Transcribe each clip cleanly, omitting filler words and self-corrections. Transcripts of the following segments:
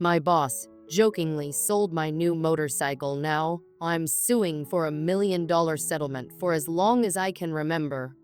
My boss jokingly sold my new motorcycle. Now I'm suing for $1 million settlement for as long as I can remember.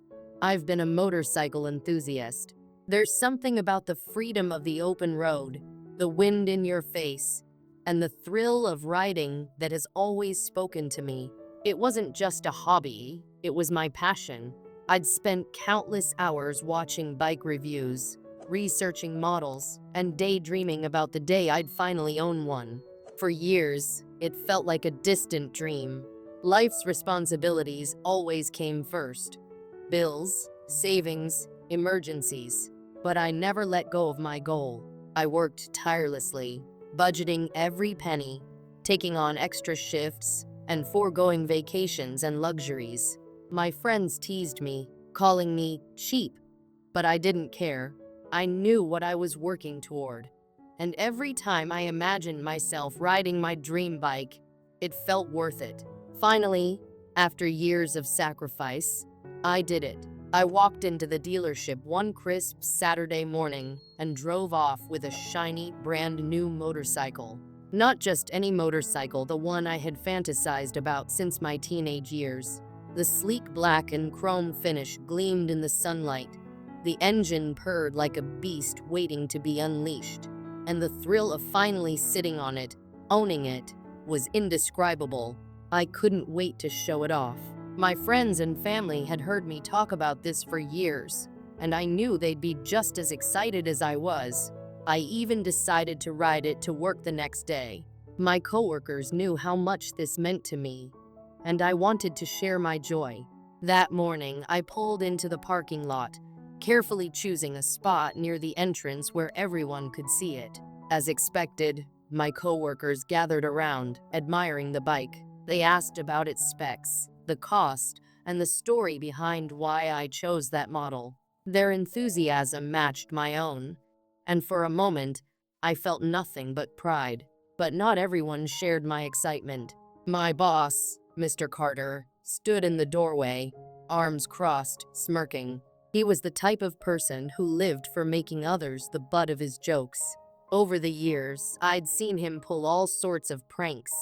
I've been a motorcycle enthusiast. There's something about the freedom of the open road, the wind in your face, and the thrill of riding that has always spoken to me. It wasn't just a hobby, it was my passion. I'd spent countless hours watching bike reviews, researching models, and daydreaming about the day I'd finally own one. For years, it felt like a distant dream. Life's responsibilities always came first. Bills, savings, emergencies. But I never let go of my goal. I worked tirelessly, budgeting every penny, taking on extra shifts, and foregoing vacations and luxuries. My friends teased me, calling me cheap, but I didn't care. I knew what I was working toward. And every time I imagined myself riding my dream bike, it felt worth it. Finally, after years of sacrifice, I did it. I walked into the dealership one crisp Saturday morning and drove off with a shiny, brand new motorcycle. Not just any motorcycle, the one I had fantasized about since my teenage years. The sleek black and chrome finish gleamed in the sunlight. The engine purred like a beast waiting to be unleashed. And the thrill of finally sitting on it, owning it, was indescribable. I couldn't wait to show it off. My friends and family had heard me talk about this for years, and I knew they'd be just as excited as I was. I even decided to ride it to work the next day. My coworkers knew how much this meant to me, and I wanted to share my joy. That morning, I pulled into the parking lot, carefully choosing a spot near the entrance where everyone could see it. As expected, my coworkers gathered around, admiring the bike. They asked about its specs, the cost, and the story behind why I chose that model. Their enthusiasm matched my own, and for a moment, I felt nothing but pride. But not everyone shared my excitement. My boss, Mr. Carter, stood in the doorway, arms crossed, smirking. He was the type of person who lived for making others the butt of his jokes. Over the years, I'd seen him pull all sorts of pranks.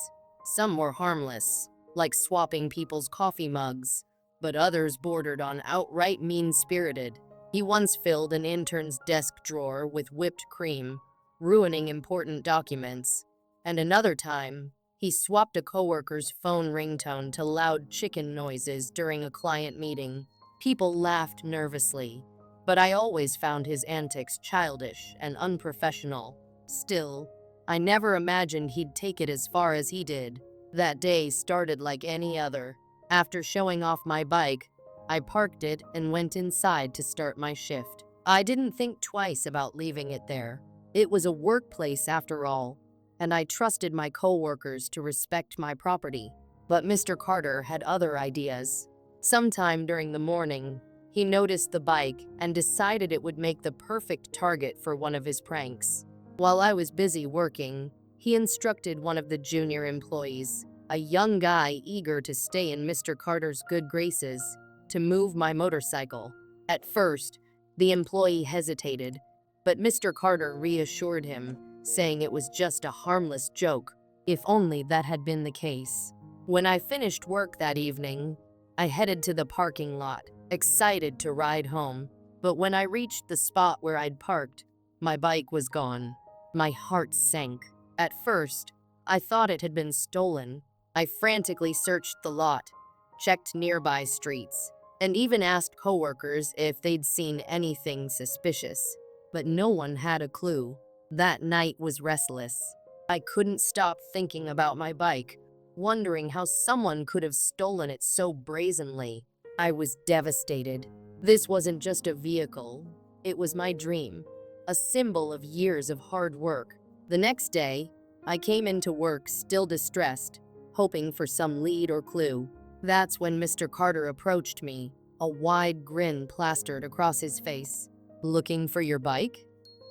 Some were harmless, like swapping people's coffee mugs, but others bordered on outright mean-spirited. He once filled an intern's desk drawer with whipped cream, ruining important documents. And another time, he swapped a coworker's phone ringtone to loud chicken noises during a client meeting. People laughed nervously, but I always found his antics childish and unprofessional. Still, I never imagined he'd take it as far as he did. That day started like any other. After showing off my bike, I parked it and went inside to start my shift. I didn't think twice about leaving it there. It was a workplace after all, and I trusted my coworkers to respect my property. But Mr. Carter had other ideas. Sometime during the morning, he noticed the bike and decided it would make the perfect target for one of his pranks. While I was busy working, he instructed one of the junior employees, a young guy eager to stay in Mr. Carter's good graces, to move my motorcycle. At first, the employee hesitated, but Mr. Carter reassured him, saying it was just a harmless joke. If only that had been the case. When I finished work that evening, I headed to the parking lot, excited to ride home. But when I reached the spot where I'd parked, my bike was gone. My heart sank. At first, I thought it had been stolen. I frantically searched the lot, checked nearby streets, and even asked coworkers if they'd seen anything suspicious. But no one had a clue. That night was restless. I couldn't stop thinking about my bike, wondering how someone could have stolen it so brazenly. I was devastated. This wasn't just a vehicle, it was my dream, a symbol of years of hard work. The next day, I came into work still distressed, hoping for some lead or clue. That's when Mr. Carter approached me, a wide grin plastered across his face. "Looking for your bike?"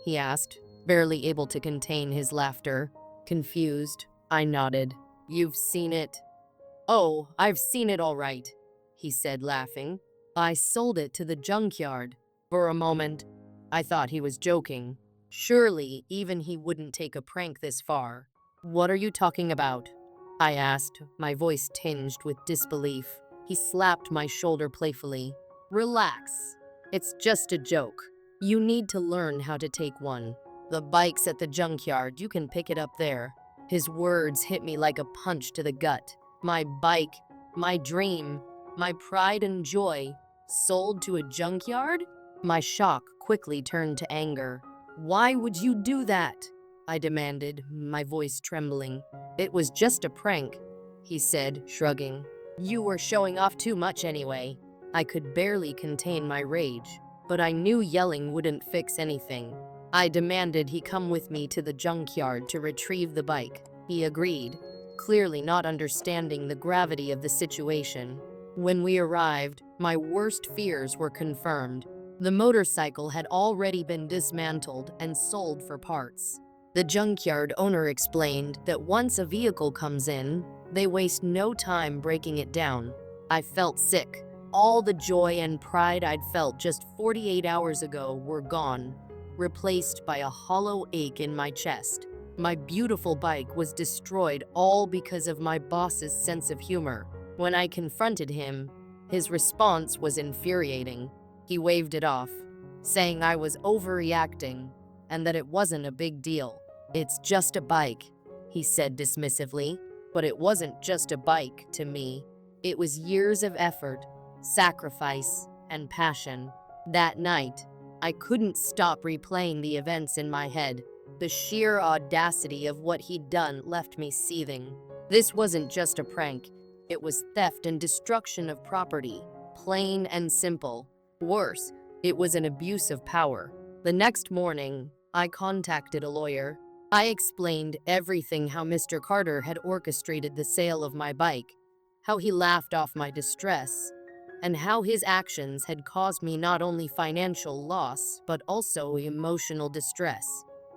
he asked, barely able to contain his laughter. Confused, I nodded. "You've seen it?" "Oh, I've seen it all right," he said, laughing. "I sold it to the junkyard." For a moment, I thought he was joking. Surely, even he wouldn't take a prank this far. What are you talking about? I asked, my voice tinged with disbelief. He slapped my shoulder playfully. Relax. It's just a joke. You need to learn how to take one. The bike's at the junkyard. You can pick it up there. His words hit me like a punch to the gut. My bike, my dream, my pride and joy, sold to a junkyard? My shock quickly turned to anger. Why would you do that? I demanded, my voice trembling. It was just a prank, he said, shrugging. You were showing off too much anyway. I could barely contain my rage, but I knew yelling wouldn't fix anything. I demanded he come with me to the junkyard to retrieve the bike. He agreed, clearly not understanding the gravity of the situation. When we arrived, my worst fears were confirmed. The motorcycle had already been dismantled and sold for parts. The junkyard owner explained that once a vehicle comes in, they waste no time breaking it down. I felt sick. All the joy and pride I'd felt just 48 hours ago were gone, replaced by a hollow ache in my chest. My beautiful bike was destroyed all because of my boss's sense of humor. When I confronted him, his response was infuriating. He waved it off, saying I was overreacting and that it wasn't a big deal. It's just a bike, he said dismissively. But it wasn't just a bike to me. It was years of effort, sacrifice, and passion. That night, I couldn't stop replaying the events in my head. The sheer audacity of what he'd done left me seething. This wasn't just a prank. It was theft and destruction of property, plain and simple. Worse, it was an abuse of power. The next morning, I contacted a lawyer. I explained everything: how Mr. Carter had orchestrated the sale of my bike, how he laughed off my distress, and how his actions had caused me not only financial loss, but also emotional distress.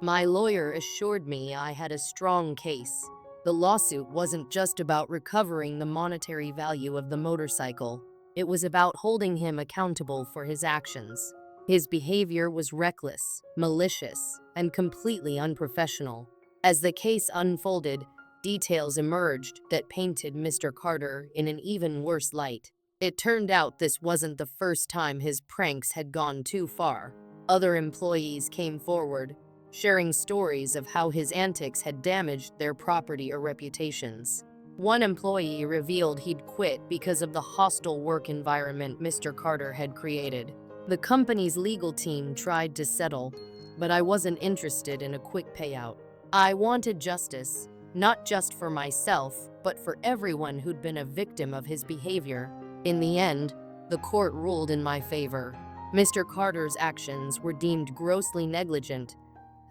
My lawyer assured me I had a strong case. The lawsuit wasn't just about recovering the monetary value of the motorcycle. It was about holding him accountable for his actions. His behavior was reckless, malicious, and completely unprofessional. As the case unfolded, details emerged that painted Mr. Carter in an even worse light. It turned out this wasn't the first time his pranks had gone too far. Other employees came forward, sharing stories of how his antics had damaged their property or reputations. One employee revealed he'd quit because of the hostile work environment Mr. Carter had created. The company's legal team tried to settle, but I wasn't interested in a quick payout. I wanted justice, not just for myself, but for everyone who'd been a victim of his behavior. In the end, the court ruled in my favor. Mr. Carter's actions were deemed grossly negligent,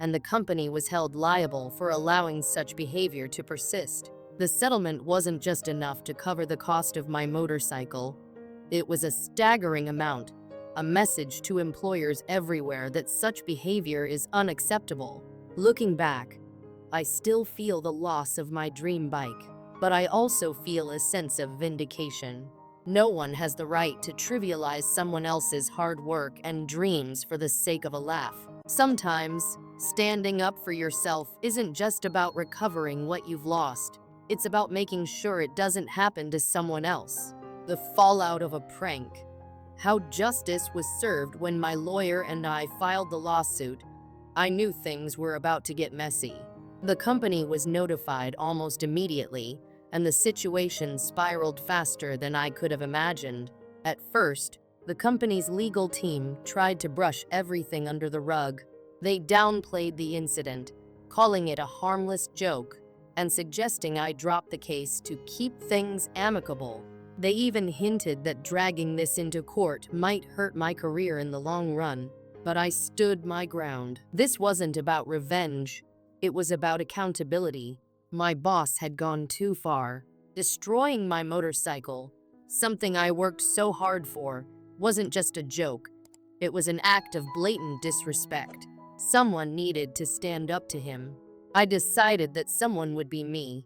and the company was held liable for allowing such behavior to persist. The settlement wasn't just enough to cover the cost of my motorcycle. It was a staggering amount, a message to employers everywhere that such behavior is unacceptable. Looking back, I still feel the loss of my dream bike, but I also feel a sense of vindication. No one has the right to trivialize someone else's hard work and dreams for the sake of a laugh. Sometimes, standing up for yourself isn't just about recovering what you've lost. It's about making sure it doesn't happen to someone else. The fallout of a prank. How justice was served. When my lawyer and I filed the lawsuit, I knew things were about to get messy. The company was notified almost immediately, and the situation spiraled faster than I could have imagined. At first, the company's legal team tried to brush everything under the rug. They downplayed the incident, calling it a harmless joke, and suggesting I drop the case to keep things amicable. They even hinted that dragging this into court might hurt my career in the long run, but I stood my ground. This wasn't about revenge, it was about accountability. My boss had gone too far. Destroying my motorcycle, something I worked so hard for, wasn't just a joke. It was an act of blatant disrespect. Someone needed to stand up to him. I decided that someone would be me.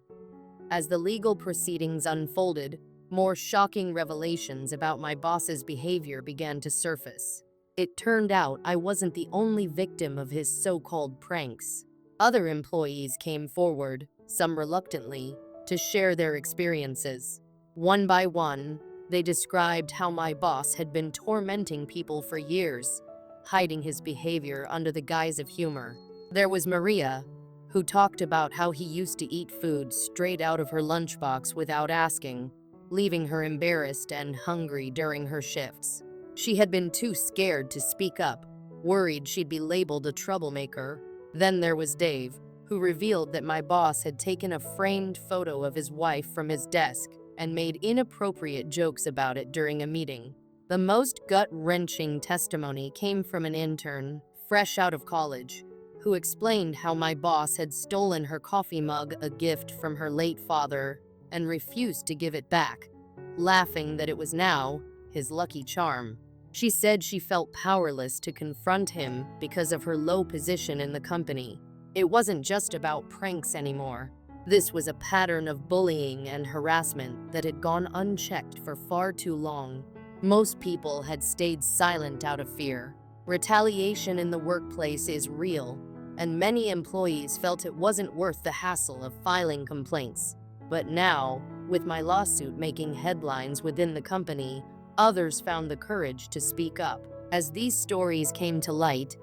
As the legal proceedings unfolded, more shocking revelations about my boss's behavior began to surface. It turned out I wasn't the only victim of his so-called pranks. Other employees came forward, some reluctantly, to share their experiences. One by one, they described how my boss had been tormenting people for years, hiding his behavior under the guise of humor. There was Maria, who talked about how he used to eat food straight out of her lunchbox without asking, leaving her embarrassed and hungry during her shifts. She had been too scared to speak up, worried she'd be labeled a troublemaker. Then there was Dave, who revealed that my boss had taken a framed photo of his wife from his desk and made inappropriate jokes about it during a meeting. The most gut-wrenching testimony came from an intern, fresh out of college, who explained how my boss had stolen her coffee mug, a gift from her late father, and refused to give it back, laughing that it was now his lucky charm. She said she felt powerless to confront him because of her low position in the company. It wasn't just about pranks anymore. This was a pattern of bullying and harassment that had gone unchecked for far too long. Most people had stayed silent out of fear. Retaliation in the workplace is real, and many employees felt it wasn't worth the hassle of filing complaints. But now, with my lawsuit making headlines within the company, others found the courage to speak up. As these stories came to light,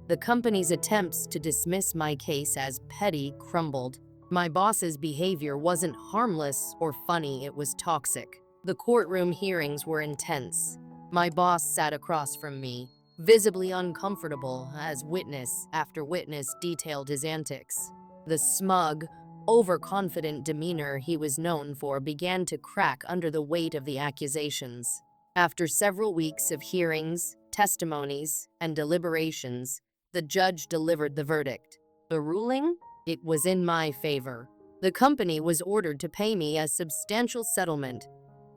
the company's attempts to dismiss my case as petty crumbled. My boss's behavior wasn't harmless or funny, it was toxic. The courtroom hearings were intense. My boss sat across from me, visibly uncomfortable as witness after witness detailed his antics. The smug, overconfident demeanor he was known for began to crack under the weight of the accusations. After several weeks of hearings, testimonies, and deliberations, the judge delivered the verdict. The ruling? It was in my favor. The company was ordered to pay me a substantial settlement,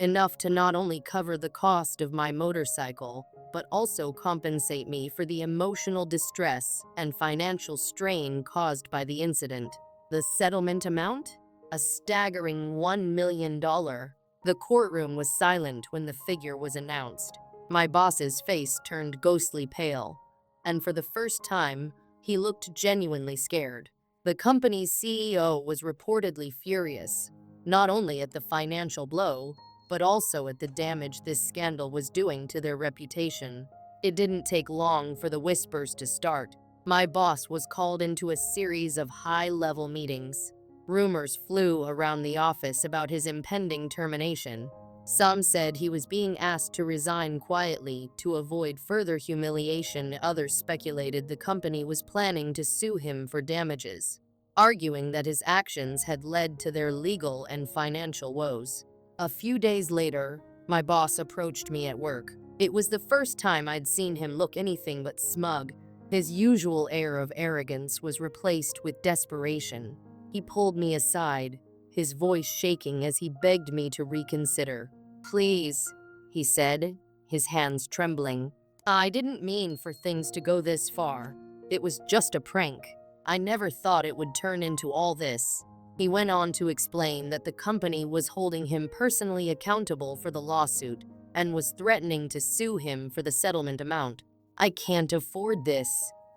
enough to not only cover the cost of my motorcycle, but also compensate me for the emotional distress and financial strain caused by the incident. The settlement amount? A staggering $1 million. The courtroom was silent when the figure was announced. My boss's face turned ghostly pale, and for the first time, he looked genuinely scared. The company's CEO was reportedly furious, not only at the financial blow, but also at the damage this scandal was doing to their reputation. It didn't take long for the whispers to start. My boss was called into a series of high-level meetings. Rumors flew around the office about his impending termination. Some said he was being asked to resign quietly to avoid further humiliation. Others speculated the company was planning to sue him for damages, arguing that his actions had led to their legal and financial woes. A few days later, my boss approached me at work. It was the first time I'd seen him look anything but smug. His usual air of arrogance was replaced with desperation. He pulled me aside, his voice shaking as he begged me to reconsider. "Please," he said, his hands trembling. "I didn't mean for things to go this far. It was just a prank. I never thought it would turn into all this." He went on to explain that the company was holding him personally accountable for the lawsuit and was threatening to sue him for the settlement amount. "I can't afford this,"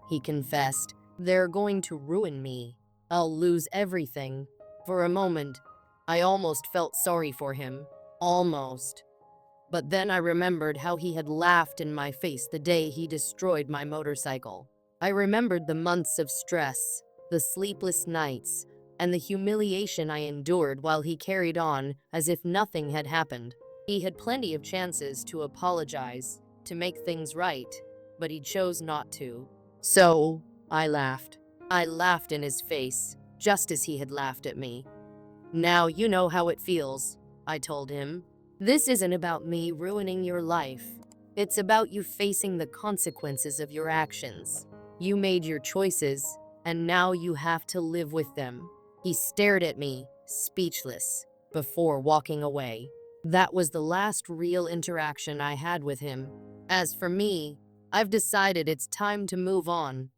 he confessed. "They're going to ruin me. I'll lose everything." For a moment, I almost felt sorry for him. Almost. But then I remembered how he had laughed in my face the day he destroyed my motorcycle. I remembered the months of stress, the sleepless nights, and the humiliation I endured while he carried on as if nothing had happened. He had plenty of chances to apologize, to make things right, but he chose not to. So, I laughed. I laughed in his face, just as he had laughed at me. "Now you know how it feels," I told him. "This isn't about me ruining your life. It's about you facing the consequences of your actions. You made your choices, and now you have to live with them." He stared at me, speechless, before walking away. That was the last real interaction I had with him. As for me, I've decided it's time to move on.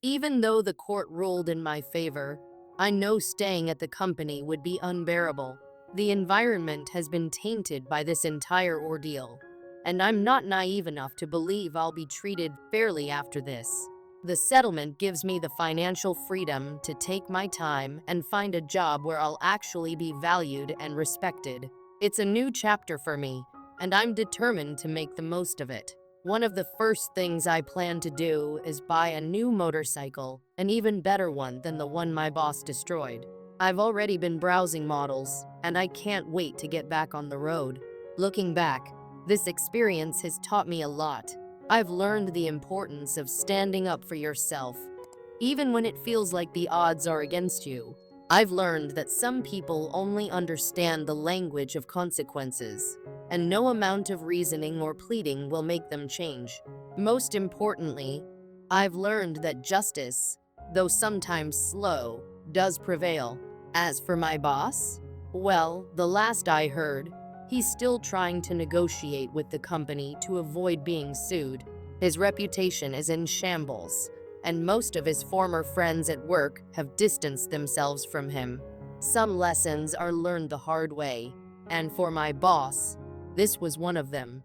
Even though the court ruled in my favor, I know staying at the company would be unbearable. The environment has been tainted by this entire ordeal. and I'm not naive enough to believe I'll be treated fairly after this. The settlement gives me the financial freedom to take my time and find a job where I'll actually be valued and respected. It's a new chapter for me, and I'm determined to make the most of it. One of the first things I plan to do is buy a new motorcycle, an even better one than the one my boss destroyed. I've already been browsing models, and I can't wait to get back on the road. Looking back, this experience has taught me a lot. I've learned the importance of standing up for yourself, even when it feels like the odds are against you. I've learned that some people only understand the language of consequences, and no amount of reasoning or pleading will make them change. Most importantly, I've learned that justice, though sometimes slow, does prevail. As for my boss, well, the last I heard, he's still trying to negotiate with the company to avoid being sued. His reputation is in shambles, and most of his former friends at work have distanced themselves from him. Some lessons are learned the hard way, and for my boss, this was one of them.